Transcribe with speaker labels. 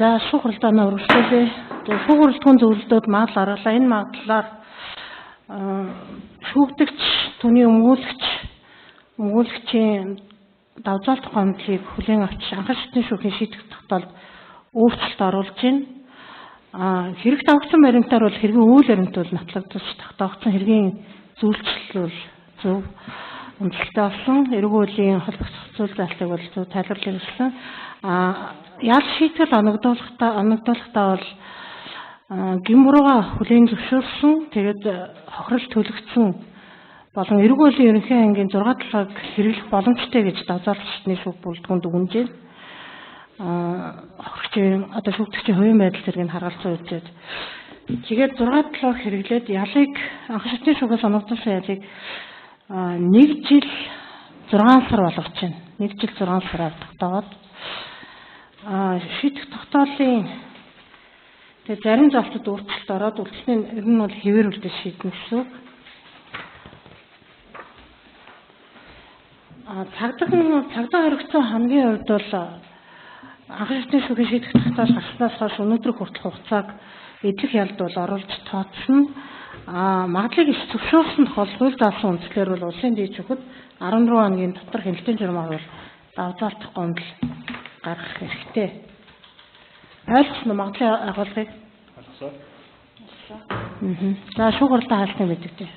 Speaker 1: За шүүх хуралдаанаа үргэлжлүүлээ. Шүүх хуралдааны зөвлөлтөд магадл оруулаа. Энэ магадлаар шүүгдэгч, түүний өмгөөлөгчийн давзаалт гомдлыг хүлээн авч анхан шатны шүүхийн шийдэх тогтоолд өөрчлөлт оруулж байна. Хэрэг давагдсан баримтаар бол хэргийн үйл баримтуул нотлогдож тогтоогдсон хэргийн зүйлчлэл зөв амжилттай болсон. Эргүү үеийн холбогдох зүйл залтыг бол зөв тайлбарлаж ирсэн. Ял шийтгэл оногдуулахдаа бол гэмбурууга хүлээн зөвшөөрсөн. Тэгээд хохирол төлөгдсөн болон эргүү үеийн ерөнхий ангийн 6 талааг хэрэглэх боломжтой гэж давзаалагчны шүүх бүрэлдэхүүнд өгнөж байна. Хохирогчийн одоо шүүгдэгчийн хувийн байдал зэргийг харгалзан үзээд тэгээд 6 талаар хэрэглээд ялыг анхан шатны шүүхээс оногдуулсан ялыг 1 жил 6 сар болгож байна. 1 жил 6 сараар тогтоогоод шийдэх тогтоолын тэгээд зарим залтад өөрчлөлт ороод үлдсэн ер нь бол хэвээр үлдэж шийднэ гэсэн үг. Цагдаа хоригдсон хамгийн хувьд бол анхан шатны шүүхийн шийдэх тогтоол гарснаас хойш өнөөдөр хүртэлх хугацааг эдлэх ялд бол оруулж тооцсон. Магадлалыг иш зөвшөөрсөн тохиолдолд хууль заасан үндслээр бол улсын дээд шүүхэд 14 хоногийн дотор хяналтын журмаар бол давзаалтах гомдол гаргах хэрэгтэй. Ойлгосон уу магадлалын агуулгыг? За шүүх хуралдаан хаалтны мэддэг дээ.